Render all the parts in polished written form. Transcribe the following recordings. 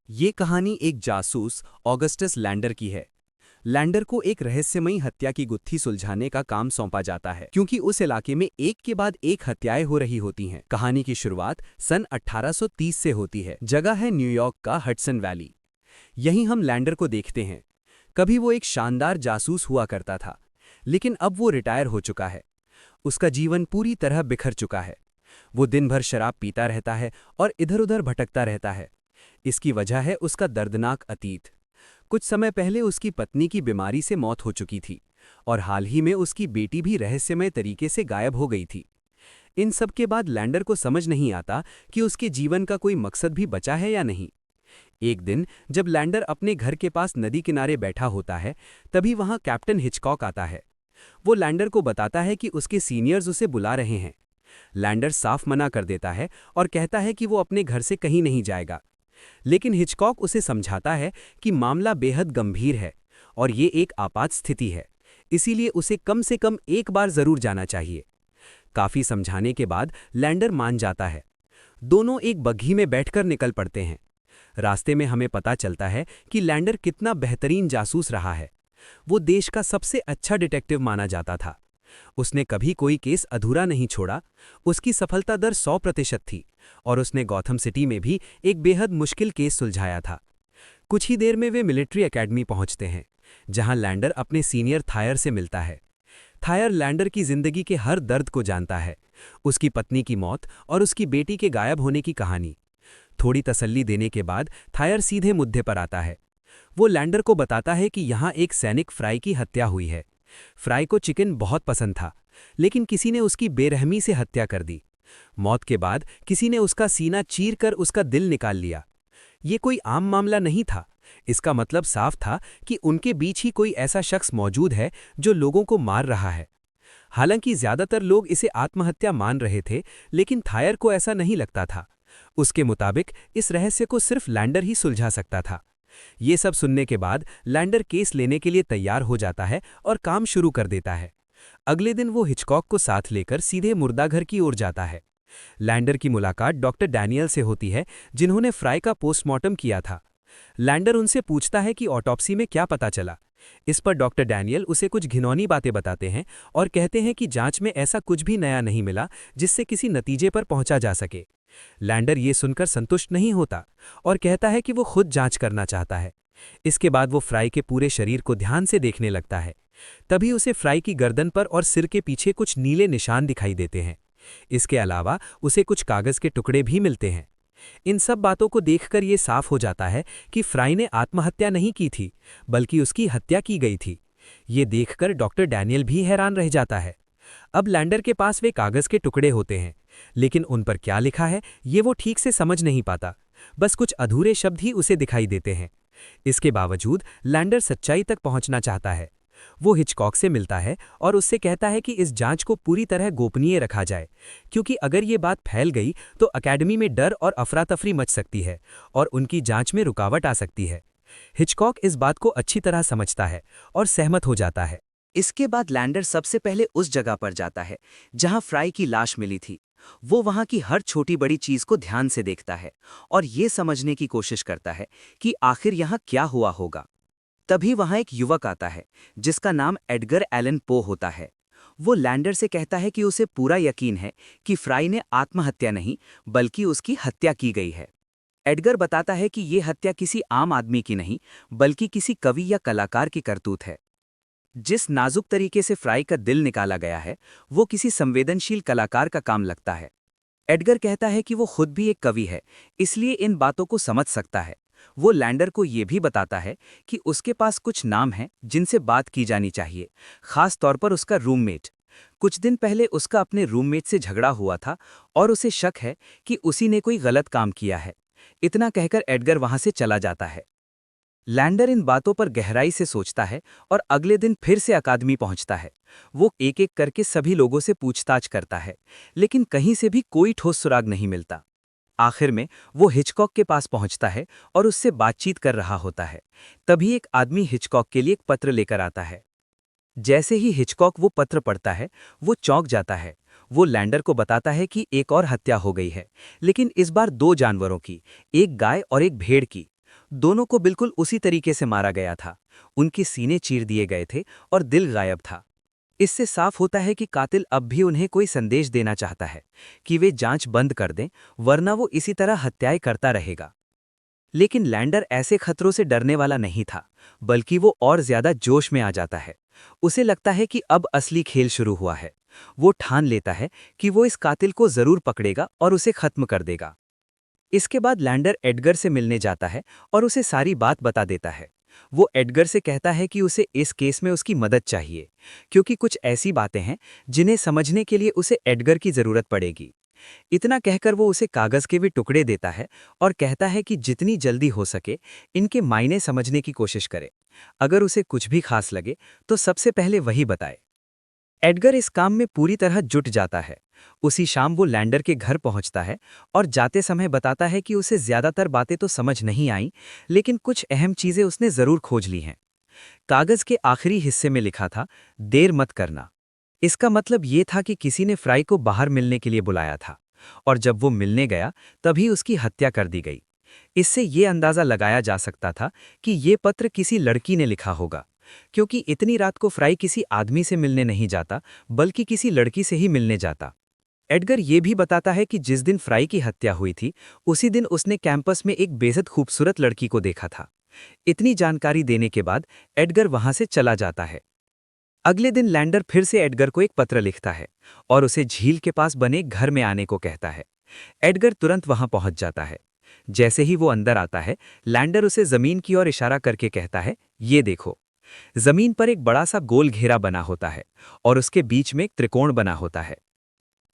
ये कहानी एक जासूस ऑगस्टस लैंडर की है। लैंडर को एक रहस्यमयी हत्या की गुत्थी सुलझाने का काम सौंपा जाता है, क्योंकि उस इलाके में एक के बाद एक हत्याएं हो रही होती हैं। कहानी की शुरुआत सन 1830 से होती है। जगह है न्यूयॉर्क का हडसन वैली। यहीं हम लैंडर को देखते हैं। कभी वो एक शानदार जासूस हुआ करता था, लेकिन अब वो रिटायर हो चुका है। उसका जीवन पूरी तरह बिखर चुका है। वो दिन भर शराब पीता रहता है और इधर उधर भटकता रहता है। इसकी वजह है उसका दर्दनाक अतीत। कुछ समय पहले उसकी पत्नी की बीमारी से मौत हो चुकी थी और हाल ही में उसकी बेटी भी रहस्यमय तरीके से गायब हो गई थी। इन सब के बाद लैंडर को समझ नहीं आता कि उसके जीवन का कोई मकसद भी बचा है या नहीं। एक दिन जब लैंडर अपने घर के पास नदी किनारे बैठा होता है, तभी वहां कैप्टन हिचकॉक आता है। वो लैंडर को बताता है कि उसके सीनियर्स उसे बुला रहे हैं। लैंडर साफ मना कर देता है और कहता है कि वो अपने घर से कहीं नहीं जाएगा। लेकिन हिचकॉक उसे समझाता है कि मामला बेहद गंभीर है और ये एक आपात स्थिति है, इसीलिए उसे कम से कम एक बार जरूर जाना चाहिए। काफी समझाने के बाद लैंडर मान जाता है। दोनों एक बग्घी में बैठकर निकल पड़ते हैं। रास्ते में हमें पता चलता है कि लैंडर कितना बेहतरीन जासूस रहा है। वो देश का सबसे अच्छा डिटेक्टिव माना जाता था। उसने कभी कोई केस अधूरा नहीं छोड़ा। उसकी सफलता दर 100% थी और उसने गॉथम सिटी में भी एक बेहद मुश्किल केस सुलझाया था। कुछ ही देर में वे मिलिट्री एकेडमी पहुंचते हैं, जहां लैंडर अपने सीनियर थायर से मिलता है। थायर लैंडर की जिंदगी के हर दर्द को जानता है, उसकी पत्नी की मौत और उसकी बेटी के गायब होने की कहानी। थोड़ी तसल्ली देने के बाद थायर सीधे मुद्दे पर आता है। वो लैंडर को बताता है कि यहाँ एक सैनिक फ्राई की हत्या हुई है। फ्राई को चिकन बहुत पसंद था, लेकिन किसी ने उसकी बेरहमी से हत्या कर दी। मौत के बाद किसी ने उसका सीना चीरकर उसका दिल निकाल लिया। ये कोई आम मामला नहीं था। इसका मतलब साफ था कि उनके बीच ही कोई ऐसा शख्स मौजूद है जो लोगों को मार रहा है। हालांकि ज्यादातर लोग इसे आत्महत्या मान रहे थे, लेकिन थायर को ऐसा नहीं लगता था। उसके मुताबिक इस रहस्य को सिर्फ लैंडर ही सुलझा सकता था। ये सब सुनने के बाद लैंडर केस लेने के लिए तैयार हो जाता है और काम शुरू कर देता है। अगले दिन वो हिचकॉक को साथ लेकर सीधे मुर्दाघर की ओर जाता है। लैंडर की मुलाकात डॉक्टर डैनियल से होती है, जिन्होंने फ्राई का पोस्टमार्टम किया था। लैंडर उनसे पूछता है कि ऑटोप्सी में क्या पता चला। इस पर डॉक्टर डैनियल उसे कुछ घिनौनी बातें बताते हैं और कहते हैं कि जांच में ऐसा कुछ भी नया नहीं मिला जिससे किसी नतीजे पर पहुंचा जा सके। लैंडर ये सुनकर संतुष्ट नहीं होता और कहता है कि वो खुद जांच करना चाहता है। इसके बाद वो फ्राई के पूरे शरीर को ध्यान से देखने लगता है। तभी उसे फ्राई की गर्दन पर और सिर के पीछे कुछ नीले निशान दिखाई देते हैं। इसके अलावा उसे कुछ कागज के टुकड़े भी मिलते हैं। इन सब बातों को देखकर ये साफ हो जाता है कि फ्राई ने आत्महत्या नहीं की थी, बल्कि उसकी हत्या की गई थी। ये देखकर डॉक्टर डैनियल भी हैरान रह जाता है। अब लैंडर के पास वे कागज के टुकड़े होते हैं, लेकिन उन पर क्या लिखा है ये वो ठीक से समझ नहीं पाता। बस कुछ अधूरे शब्द ही उसे दिखाई देते हैं। इसके बावजूद लैंडर सच्चाई तक पहुंचना चाहता है। वो हिचकॉक से मिलता है और उससे कहता है कि इस जांच को पूरी तरह गोपनीय रखा जाए, क्योंकि अगर ये बात फैल गई तो अकेडमी में डर और अफरा तफरी मच सकती है और उनकी जांच में रुकावट आ सकती है। हिचकॉक इस बात को अच्छी तरह समझता है और सहमत हो जाता है। इसके बाद लैंडर सबसे पहले उस जगह पर जाता है जहां फ्राई की लाश मिली थी। वो वहां की हर छोटी बड़ी चीज को ध्यान से देखता है और ये समझने की कोशिश करता है कि आखिर यहां क्या हुआ होगा। तभी वहां एक युवक आता है जिसका नाम एडगर एलन पो होता है। वो लैंडर से कहता है कि उसे पूरा यकीन है कि फ्राई ने आत्महत्या नहीं बल्कि उसकी हत्या की गई है। एडगर बताता है कि ये हत्या किसी आम आदमी की नहीं बल्कि किसी कवि या कलाकार की करतूत है। जिस नाजुक तरीके से फ्राई का दिल निकाला गया है वो किसी संवेदनशील कलाकार का काम लगता है। एडगर कहता है कि वो खुद भी एक कवि है, इसलिए इन बातों को समझ सकता है। वो लैंडर को ये भी बताता है कि उसके पास कुछ नाम हैं जिनसे बात की जानी चाहिए, खास तौर पर उसका रूममेट। कुछ दिन पहले उसका अपने रूममेट से झगड़ा हुआ था और उसे शक है कि उसी ने कोई गलत काम किया है। इतना कहकर एडगर वहां से चला जाता है। लैंडर इन बातों पर गहराई से सोचता है और अगले दिन फिर से अकादमी पहुंचता है। वो एक एक करके सभी लोगों से पूछताछ करता है, लेकिन कहीं से भी कोई ठोस सुराग नहीं मिलता। आखिर में वो हिचकॉक के पास पहुंचता है और उससे बातचीत कर रहा होता है। तभी एक आदमी हिचकॉक के लिए एक पत्र लेकर आता है। जैसे ही हिचकॉक वो पत्र पढ़ता है, वो चौंक जाता है। वो लैंडर को बताता है कि एक और हत्या हो गई है, लेकिन इस बार दो जानवरों की, एक गाय और एक भेड़ की। दोनों को बिल्कुल उसी तरीके से मारा गया था। उनके सीने चीर दिए गए थे और दिल गायब था। इससे साफ होता है कि कातिल अब भी उन्हें कोई संदेश देना चाहता है कि वे जांच बंद कर दें, वरना वो इसी तरह हत्याएं करता रहेगा। लेकिन लैंडर ऐसे खतरों से डरने वाला नहीं था, बल्कि वो और ज्यादा जोश में आ जाता है। उसे लगता है कि अब असली खेल शुरू हुआ है। वो ठान लेता है कि वो इस कातिल को जरूर पकड़ेगा और उसे खत्म कर देगा। इसके बाद लैंडर एडगर से मिलने जाता है और उसे सारी बात बता देता है। वो एडगर से कहता है कि उसे इस केस में उसकी मदद चाहिए, क्योंकि कुछ ऐसी बातें हैं जिन्हें समझने के लिए उसे एडगर की जरूरत पड़ेगी। इतना कहकर वो उसे कागज के भी टुकड़े देता है और कहता है कि जितनी जल्दी हो सके इनके मायने समझने की कोशिश करे। अगर उसे कुछ भी खास लगे तो सबसे पहले वही बताए। एडगर इस काम में पूरी तरह जुट जाता है। उसी शाम वो लैंडर के घर पहुंचता है और जाते समय बताता है कि उसे ज्यादातर बातें तो समझ नहीं आई, लेकिन कुछ अहम चीजें उसने जरूर खोज ली हैं। कागज के आखिरी हिस्से में लिखा था, देर मत करना। इसका मतलब ये था कि किसी ने फ्राई को बाहर मिलने के लिए बुलाया था, और जब वो मिलने गया तभी उसकी हत्या कर दी गई। इससे ये अंदाजा लगाया जा सकता था कि ये पत्र किसी लड़की ने लिखा होगा, क्योंकि इतनी रात को फ्राई किसी आदमी से मिलने नहीं जाता, बल्कि किसी लड़की से ही मिलने जाता। एडगर ये भी बताता है कि जिस दिन फ्राई की हत्या हुई थी, उसी दिन उसने कैंपस में एक बेहद खूबसूरत लड़की को देखा था। इतनी जानकारी देने के बाद एडगर वहां से चला जाता है। अगले दिन लैंडर फिर से एडगर को एक पत्र लिखता है और उसे झील के पास बने घर में आने को कहता है। एडगर तुरंत वहां पहुंच जाता है। जैसे ही वो अंदर आता है, लैंडर उसे जमीन की ओर इशारा करके कहता है, ये देखो। जमीन पर एक बड़ा सा गोल घेरा बना होता है और उसके बीच में एक त्रिकोण बना होता है।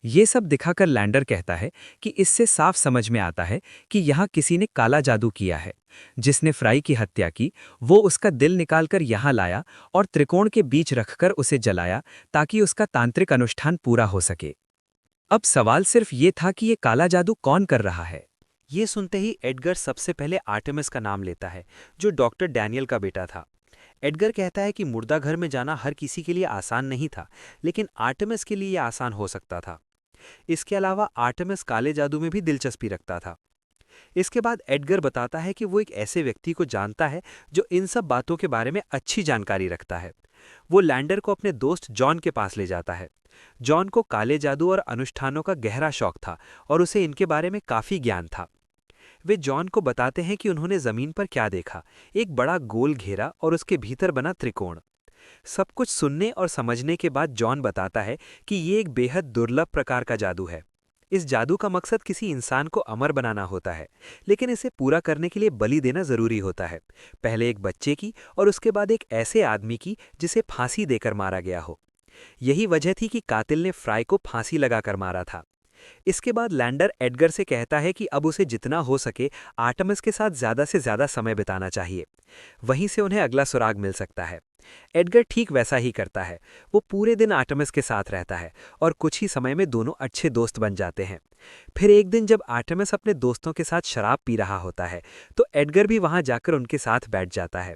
ये सब दिखाकर लैंडर कहता है कि इससे साफ समझ में आता है कि यहाँ किसी ने काला जादू किया है। जिसने फ्राई की हत्या की, वो उसका दिल निकालकर यहाँ लाया और त्रिकोण के बीच रखकर उसे जलाया, ताकि उसका तांत्रिक अनुष्ठान पूरा हो सके। अब सवाल सिर्फ ये था कि ये काला जादू कौन कर रहा है। ये सुनते ही एडगर सबसे पहले आर्टेमिस का नाम लेता है, जो डॉक्टर डैनियल का बेटा था। एडगर कहता है कि मुर्दा घर में जाना हर किसी के लिए आसान नहीं था, लेकिन आर्टेमिस के लिए यह आसान हो सकता था। इसके अलावा आर्टेमिस काले जादू में भी दिलचस्पी रखता था। इसके बाद एडगर बताता है कि वो एक ऐसे व्यक्ति को जानता है जो इन सब बातों के बारे में अच्छी जानकारी रखता है। वो लैंडर को अपने दोस्त जॉन के पास ले जाता है। जॉन को काले जादू और अनुष्ठानों का गहरा शौक था और उसे इनके बारे में काफी ज्ञान था। वे जॉन को बताते हैं कि उन्होंने जमीन पर क्या देखा, एक बड़ा गोल घेरा और उसके भीतर बना त्रिकोण। सब कुछ सुनने और समझने के बाद जॉन बताता है कि ये एक बेहद दुर्लभ प्रकार का जादू है। इस जादू का मकसद किसी इंसान को अमर बनाना होता है, लेकिन इसे पूरा करने के लिए बलि देना जरूरी होता है, पहले एक बच्चे की और उसके बाद एक ऐसे आदमी की जिसे फांसी देकर मारा गया हो। यही वजह थी कि कातिल ने फ्राई को फांसी लगाकर मारा था। इसके बाद लैंडर एडगर से कहता है कि अब उसे जितना हो सके आर्टेमिस के साथ ज्यादा से ज्यादा समय बिताना चाहिए। वहीं से उन्हें अगला सुराग मिल सकता है। एडगर ठीक वैसा ही करता है। वो पूरे दिन आर्टेमिस के साथ रहता है और कुछ ही समय में दोनों अच्छे दोस्त बन जाते हैं। फिर एक दिन जब आर्टेमिस अपने दोस्तों के साथ शराब पी रहा होता है, तो एडगर भी वहां जाकर उनके साथ बैठ जाता है।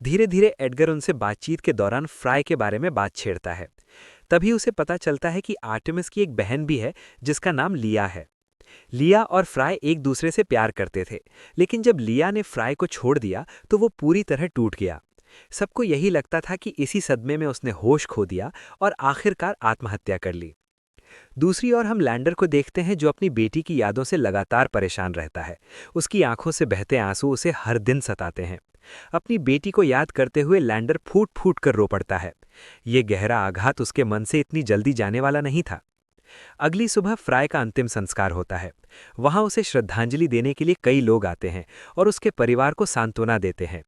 धीरे धीरे एडगर उनसे बातचीत के दौरान फ्राई के बारे में बात छेड़ता है। तभी उसे पता चलता है कि आर्टेमिस की एक बहन भी है जिसका नाम लिया है। लिया और फ्राई एक दूसरे से प्यार करते थे, लेकिन जब लिया ने फ्राई को छोड़ दिया तो वो पूरी तरह टूट गया। सबको यही लगता था कि इसी सदमे में उसने होश खो दिया और आखिरकार आत्महत्या कर ली। दूसरी ओर हम लैंडर को देखते हैं, जो अपनी बेटी की यादों से लगातार परेशान रहता है। उसकी आंखों से बहते आंसू उसे हर दिन सताते हैं। अपनी बेटी को याद करते हुए लैंडर फूट फूट कर रो पड़ता है। ये गहरा आघात उसके मन से इतनी जल्दी जाने वाला नहीं था। अगली सुबह फ्राई का अंतिम संस्कार होता है। वहां उसे श्रद्धांजलि देने के लिए कई लोग आते हैं और उसके परिवार को सांत्वना देते हैं।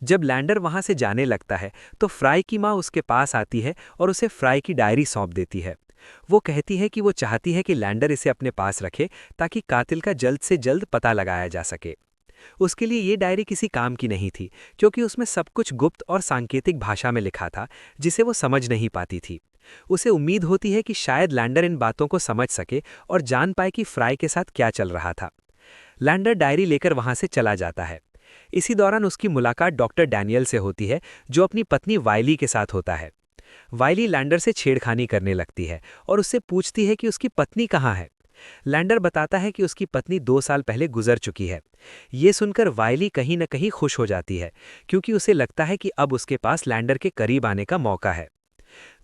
जब लैंडर वहां से जाने लगता है तो फ्राई की मां उसके पास आती है और उसे फ्राई की डायरी सौंप देती है। वो कहती है कि वो चाहती है कि लैंडर इसे अपने पास रखे, ताकि कातिल का जल्द से जल्द पता लगाया जा सके। उसके लिए ये डायरी किसी काम की नहीं थी, क्योंकि उसमें सब कुछ गुप्त और सांकेतिक भाषा में लिखा था, जिसे वो समझ नहीं पाती थी। उसे उम्मीद होती है कि शायद लैंडर इन बातों को समझ सके और जान पाए कि फ्राई के साथ क्या चल रहा था। लैंडर डायरी लेकर वहां से चला जाता है। इसी दौरान उसकी मुलाकात डॉक्टर डैनियल से होती है, जो अपनी पत्नी वाइली के साथ होता है। वाइली लैंडर से छेड़खानी करने लगती है और उससे पूछती है कि उसकी पत्नी कहाँ है। लैंडर बताता है कि उसकी पत्नी 2 साल पहले गुजर चुकी है। ये सुनकर वाइली कहीं न कहीं खुश हो जाती है, क्योंकि उसे लगता है कि अब उसके पास लैंडर के करीब आने का मौका है।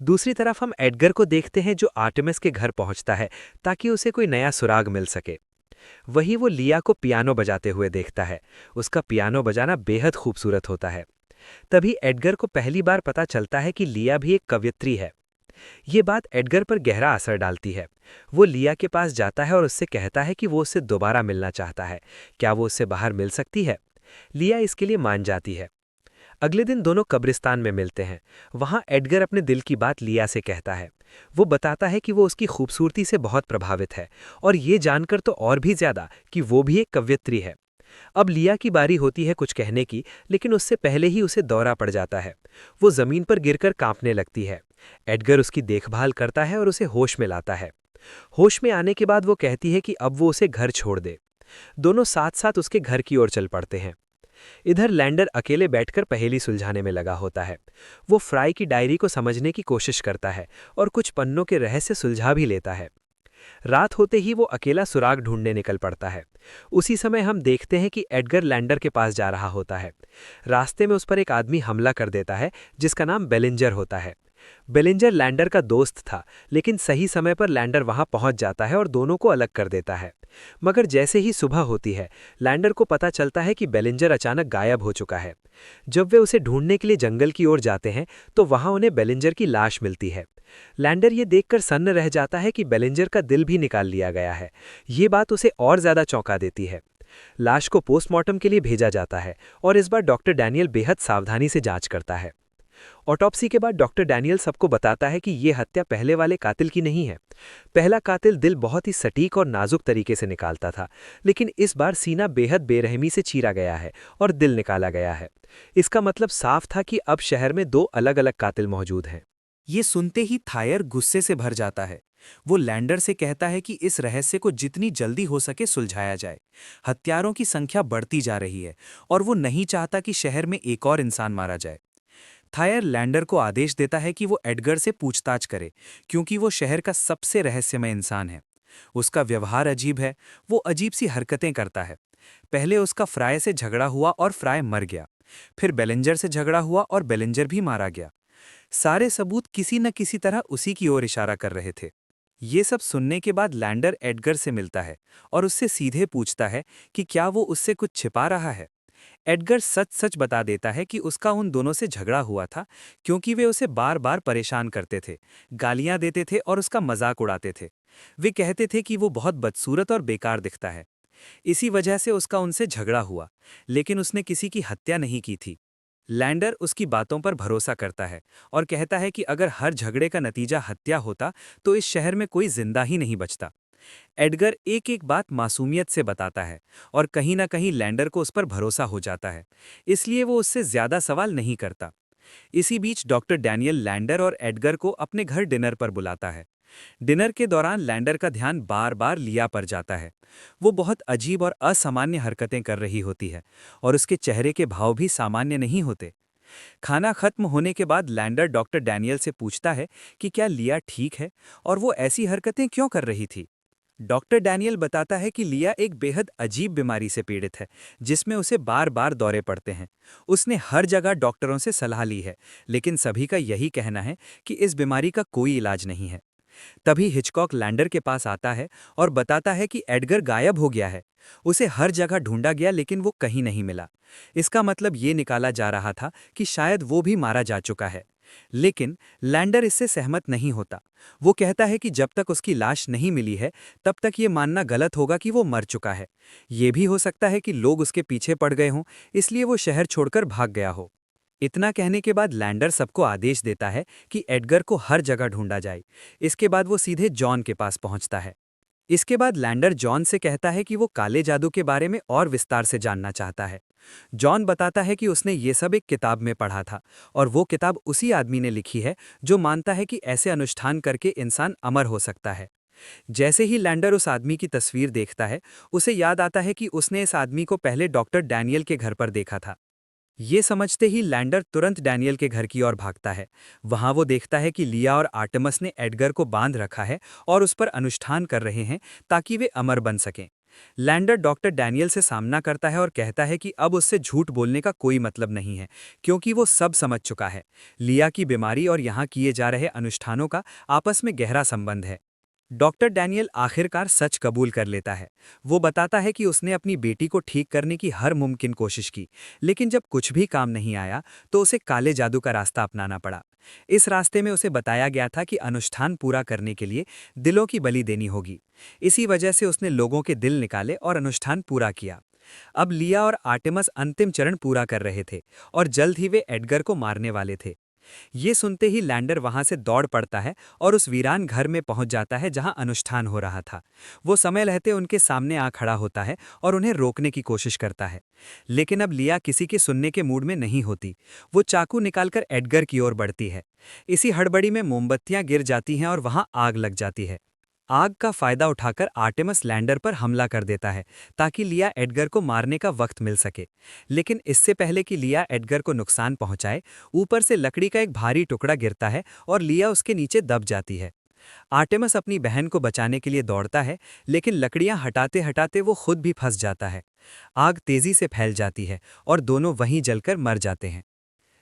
दूसरी तरफ हम एडगर को देखते हैं, जो आर्टेमिस के घर पहुंचता है ताकि उसे कोई नया सुराग मिल सके। वहीं वो लिया को पियानो बजाते हुए देखता है। उसका पियानो बजाना बेहद खूबसूरत होता है। तभी एडगर को पहली बार पता चलता है कि लिया भी एक कवयित्री है। ये बात एडगर पर गहरा असर डालती है। वो लिया के पास जाता है और उससे कहता है कि वो उससे दोबारा मिलना चाहता है। क्या वो उससे बाहर मिल सकती है? लिया इसके लिए मान जाती है। अगले दिन दोनों कब्रिस्तान में मिलते हैं। वहां एडगर अपने दिल की बात लिया से कहता है। वो बताता है कि वो उसकी खूबसूरती से बहुत प्रभावित है, और ये जानकर तो और भी ज्यादा कि वो भी एक कवयित्री है। अब लिया की बारी होती है कुछ कहने की, लेकिन उससे पहले ही उसे दौरा पड़ जाता है। वो जमीन पर गिरकर कांपने लगती है। एडगर उसकी देखभाल करता है और उसे होश में लाता है। होश में आने के बाद वो कहती है कि अब वो उसे घर छोड़ दे। दोनों साथ साथ उसके घर की ओर चल पड़ते हैं। इधर लैंडर अकेले बैठकर पहेली सुलझाने में लगा होता है। वो फ्राई की डायरी को समझने की कोशिश करता है और कुछ पन्नों के रहस्य सुलझा भी लेता है। रात होते ही वो अकेला सुराग ढूंढने निकल पड़ता है। उसी समय हम देखते हैं कि एडगर लैंडर के पास जा रहा होता है। रास्ते में उस पर एक आदमी हमला कर देता है, जिसका नाम बेलिंजर होता है। बेलिंजर लैंडर का दोस्त था, लेकिन सही समय पर लैंडर वहां पहुंच जाता है और दोनों को अलग कर देता है। मगर जैसे ही सुबह होती है, लैंडर को पता चलता है कि बेलिंजर अचानक गायब हो चुका है। जब वे उसे ढूंढने के लिए जंगल की ओर जाते हैं, तो वहां उन्हें बेलिंजर की लाश मिलती है। लैंडर ये देखकर सन्न रह जाता है कि बेलिंजर का दिल भी निकाल लिया गया है। ये बात उसे और ज्यादा चौंका देती है। लाश को पोस्टमार्टम के लिए भेजा जाता है, और इस बार डॉक्टर डैनियल बेहद सावधानी से जांच करता है। ऑटोप्सी के बाद डॉक्टर डैनियल सबको बताता है कि यह हत्या पहले वाले कातिल की नहीं है। पहला कातिल दिल बहुत ही सटीक और नाजुक तरीके से निकालता था, लेकिन इस बार सीना बेहद बेरहमी से चीरा गया है और दिल निकाला गया है। इसका मतलब साफ था कि अब शहर में 2 अलग-अलग कातिल मौजूद हैं। ये सुनते ही थायर गुस्से से भर जाता है। वो लैंडर से कहता है कि इस रहस्य को जितनी जल्दी हो सके सुलझाया जाए। हत्यारों की संख्या बढ़ती जा रही है और वो नहीं चाहता कि शहर में एक और इंसान मारा जाए। थायर लैंडर को आदेश देता है कि वो एडगर से पूछताछ करे, क्योंकि वो शहर का सबसे रहस्यमय इंसान है। उसका व्यवहार अजीब है, वो अजीब सी हरकतें करता है। पहले उसका फ्राय से झगड़ा हुआ और फ्राय मर गया। फिर बेलिंजर से झगड़ा हुआ और बेलिंजर भी मारा गया। सारे सबूत किसी न किसी तरह उसी की ओर इशारा कर रहे थे। ये सब सुनने के बाद लैंडर एडगर से मिलता है और उससे सीधे पूछता है कि क्या वो उससे कुछ छिपा रहा है। एडगर सच सच बता देता है कि उसका उन दोनों से झगड़ा हुआ था, क्योंकि वे उसे बार बार परेशान करते थे, गालियां देते थे और उसका मजाक उड़ाते थे। वे कहते थे कि वो बहुत बदसूरत और बेकार दिखता है। इसी वजह से उसका उनसे झगड़ा हुआ, लेकिन उसने किसी की हत्या नहीं की थी। लैंडर उसकी बातों पर भरोसा करता है और कहता है कि अगर हर झगड़े का नतीजा हत्या होता तो इस शहर में कोई जिंदा ही नहीं बचता। एडगर एक एक बात मासूमियत से बताता है और कहीं ना कहीं लैंडर को उस पर भरोसा हो जाता है, इसलिए वो उससे ज्यादा सवाल नहीं करता। इसी बीच डॉक्टर डैनियल लैंडर और एडगर को अपने घर डिनर पर बुलाता है। डिनर के दौरान लैंडर का ध्यान बार बार लिया पर जाता है। वो बहुत अजीब और असामान्य हरकतें कर रही होती है और उसके चेहरे के भाव भी सामान्य नहीं होते। खाना खत्म होने के बाद लैंडर डॉक्टर डैनियल से पूछता है कि क्या लिया ठीक है और वो ऐसी हरकतें क्यों कर रही थी। डॉक्टर डैनियल बताता है कि लिया एक बेहद अजीब बीमारी से पीड़ित है, जिसमें उसे बार बार दौरे पड़ते हैं। उसने हर जगह डॉक्टरों से सलाह ली है, लेकिन सभी का यही कहना है कि इस बीमारी का कोई इलाज नहीं है। तभी हिचकॉक लैंडर के पास आता है और बताता है कि एडगर गायब हो गया है। उसे हर जगह ढूंढा गया, लेकिन वो कहीं नहीं मिला। इसका मतलब ये निकाला जा रहा था कि शायद वो भी मारा जा चुका है। लेकिन लैंडर इससे सहमत नहीं होता। वो कहता है कि जब तक उसकी लाश नहीं मिली है, तब तक ये मानना गलत होगा कि वो मर चुका है। ये भी हो सकता है कि लोग उसके पीछे पड़ गए हों, इसलिए वो शहर छोड़कर भाग गया हो। इतना कहने के बाद लैंडर सबको आदेश देता है कि एडगर को हर जगह ढूंढा जाए। इसके बाद वो सीधे जॉन के पास पहुंचता है। इसके बाद लैंडर जॉन से कहता है कि वो काले जादू के बारे में और विस्तार से जानना चाहता है। जॉन बताता है कि उसने ये सब एक किताब में पढ़ा था और वो किताब उसी आदमी ने लिखी है जो मानता है कि ऐसे अनुष्ठान करके इंसान अमर हो सकता है। जैसे ही लैंडर उस आदमी की तस्वीर देखता है, उसे याद आता है कि उसने इस आदमी को पहले डॉक्टर डैनियल के घर पर देखा था। ये समझते ही लैंडर तुरंत डैनियल के घर की ओर भागता है। वहां वो देखता है कि लिया और आर्टेमस ने एडगर को बांध रखा है और उस पर अनुष्ठान कर रहे हैं ताकि वे अमर बन सकें। लैंडर डॉक्टर डैनियल से सामना करता है और कहता है कि अब उससे झूठ बोलने का कोई मतलब नहीं है, क्योंकि वो सब समझ चुका है। लिया की बीमारी और यहाँ किए जा रहे अनुष्ठानों का आपस में गहरा संबंध है। डॉक्टर डैनियल आखिरकार सच कबूल कर लेता है। वो बताता है कि उसने अपनी बेटी को ठीक करने की हर मुमकिन कोशिश की, लेकिन जब कुछ भी काम नहीं आया तो उसे काले जादू का रास्ता अपनाना पड़ा। इस रास्ते में उसे बताया गया था कि अनुष्ठान पूरा करने के लिए दिलों की बलि देनी होगी। इसी वजह से उसने लोगों के दिल निकाले और अनुष्ठान पूरा किया। अब लिया और आर्टेमस अंतिम चरण पूरा कर रहे थे और जल्द ही वे एडगर को मारने वाले थे। ये सुनते ही लैंडर वहां से दौड़ पड़ता है और उस वीरान घर में पहुंच जाता है जहां अनुष्ठान हो रहा था। वो समय रहते उनके सामने आ खड़ा होता है और उन्हें रोकने की कोशिश करता है, लेकिन अब लिया किसी के सुनने के मूड में नहीं होती। वो चाकू निकालकर एडगर की ओर बढ़ती है। इसी हड़बड़ी में मोमबत्तियां गिर जाती हैं और वहां आग लग जाती है। आग का फायदा उठाकर आर्टेमस लैंडर पर हमला कर देता है ताकि लिया एडगर को मारने का वक्त मिल सके। लेकिन इससे पहले कि लिया एडगर को नुकसान पहुंचाए, ऊपर से लकड़ी का एक भारी टुकड़ा गिरता है और लिया उसके नीचे दब जाती है। आर्टेमस अपनी बहन को बचाने के लिए दौड़ता है, लेकिन लकड़ियां हटाते हटाते वो खुद भी फंस जाता है। आग तेजी से फैल जाती है और दोनों वहीं जलकर मर जाते हैं।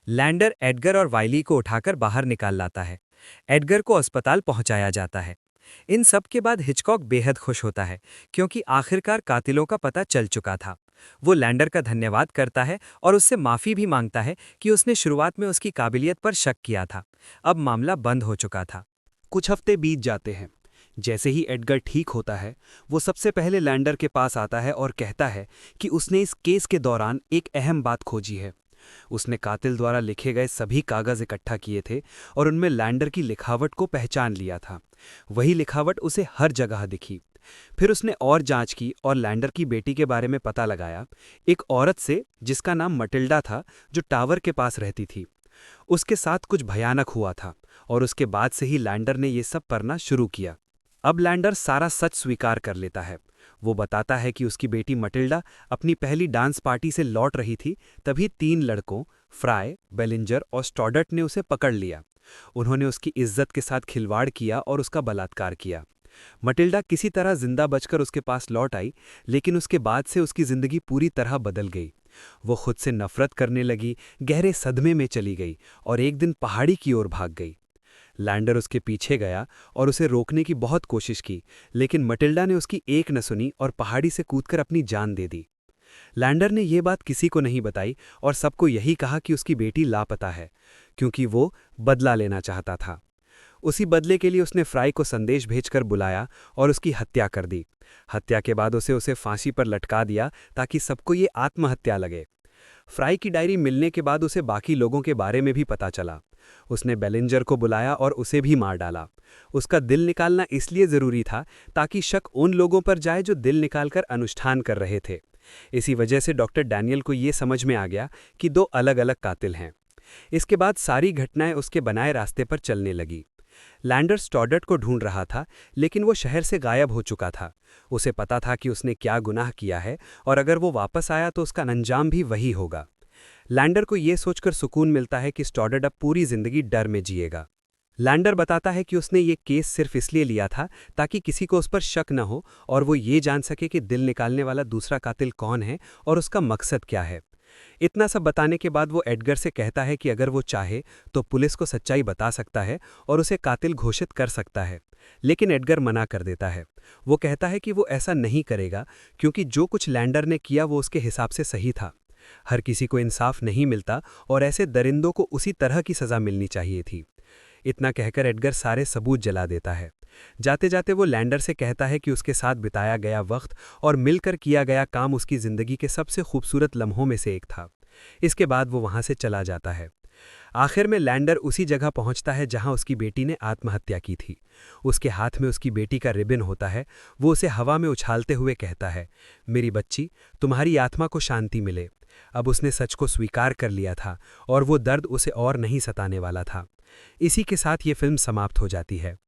लैंडर एडगर और वाइली को उठाकर बाहर निकाल लाता है। एडगर को अस्पताल पहुंचाया जाता है। इन सब के बाद हिचकॉक बेहद खुश होता है, क्योंकि आखिरकार कातिलों का पता चल चुका था। वो लैंडर का धन्यवाद करता है और उससे माफ़ी भी मांगता है कि उसने शुरुआत में उसकी काबिलियत पर शक किया था। अब मामला बंद हो चुका था। कुछ हफ्ते बीत जाते हैं। जैसे ही एडगर ठीक होता है, वो सबसे पहले लैंडर के पास आता है और कहता है कि उसने इस केस के दौरान एक अहम बात खोजी है। उसने कातिल द्वारा लिखे गए सभी कागज इकट्ठा किए थे और उनमें लैंडर की लिखावट को पहचान लिया था। वही लिखावट उसे हर जगह दिखी। फिर उसने और जांच की और लैंडर की बेटी के बारे में पता लगाया, एक औरत से जिसका नाम मटिल्डा था, जो टावर के पास रहती थी। उसके साथ कुछ भयानक हुआ था और उसके बाद से ही लैंडर ने ये सब पढ़ना शुरू किया। अब लैंडर सारा सच स्वीकार कर लेता है। वो बताता है कि उसकी बेटी मटिल्डा अपनी पहली डांस पार्टी से लौट रही थी, तभी 3 लड़कों फ्राई, बेलिंजर और स्टॉडर्ट ने उसे पकड़ लिया। उन्होंने उसकी इज्जत के साथ खिलवाड़ किया और उसका बलात्कार किया। मटिल्डा किसी तरह जिंदा बचकर उसके पास लौट आई, लेकिन उसके बाद से उसकी जिंदगी पूरी तरह बदल गई। वो खुद से नफरत करने लगी, गहरे सदमे में चली गई और एक दिन पहाड़ी की ओर भाग गई। लैंडर उसके पीछे गया और उसे रोकने की बहुत कोशिश की, लेकिन मटिल्डा ने उसकी एक न सुनी और पहाड़ी से कूदकर अपनी जान दे दी। लैंडर ने यह बात किसी को नहीं बताई और सबको यही कहा कि उसकी बेटी लापता है, क्योंकि वो बदला लेना चाहता था। उसी बदले के लिए उसने फ्राई को संदेश भेजकर बुलाया और उसकी हत्या कर दी। हत्या के बाद उसे फांसी पर लटका दिया ताकि सबको ये आत्महत्या लगे। फ्राई की डायरी मिलने के बाद उसे बाकी लोगों के बारे में भी पता चला। उसने बेलिंजर को बुलाया और उसे भी मार डाला। उसका दिल निकालना इसलिए जरूरी था ताकि शक उन लोगों पर जाए जो दिल निकालकर अनुष्ठान कर रहे थे। इसी वजह से डॉक्टर डैनियल को ये समझ में आ गया कि 2 अलग अलग कातिल हैं। इसके बाद सारी घटनाएं उसके बनाए रास्ते पर चलने लगी। लैंडर स्टॉडर्ट को ढूंढ रहा था, लेकिन वो शहर से गायब हो चुका था। उसे पता था कि उसने क्या गुनाह किया है और अगर वो वापस आया तो उसका अंजाम भी वही होगा। लैंडर को ये सोचकर सुकून मिलता है कि स्टॉडर्ट अब पूरी जिंदगी डर में जिएगा। लैंडर बताता है कि उसने ये केस सिर्फ इसलिए लिया था ताकि किसी को उस पर शक न हो और वो ये जान सके कि दिल निकालने वाला दूसरा कातिल कौन है और उसका मकसद क्या है। इतना सब बताने के बाद वो एडगर से कहता है कि अगर वो चाहे तो पुलिस को सच्चाई बता सकता है और उसे कातिल घोषित कर सकता है, लेकिन एडगर मना कर देता है। वो कहता है कि वो ऐसा नहीं करेगा, क्योंकि जो कुछ लैंडर ने किया वो उसके हिसाब से सही था। हर किसी को इंसाफ नहीं मिलता और ऐसे दरिंदों को उसी तरह की सज़ा मिलनी चाहिए थी। इतना कहकर एडगर सारे सबूत जला देता है। जाते जाते वो लैंडर से कहता है कि उसके साथ बिताया गया वक्त और मिलकर किया गया काम उसकी ज़िंदगी के सबसे खूबसूरत लम्हों में से एक था। इसके बाद वो वहाँ से चला जाता है। आखिर में लैंडर उसी जगह पहुंचता है जहां उसकी बेटी ने आत्महत्या की थी। उसके हाथ में उसकी बेटी का रिबन होता है। वो उसे हवा में उछालते हुए कहता है, मेरी बच्ची, तुम्हारी आत्मा को शांति मिले। अब उसने सच को स्वीकार कर लिया था और वो दर्द उसे और नहीं सताने वाला था। इसी के साथ ये फिल्म समाप्त हो जाती है।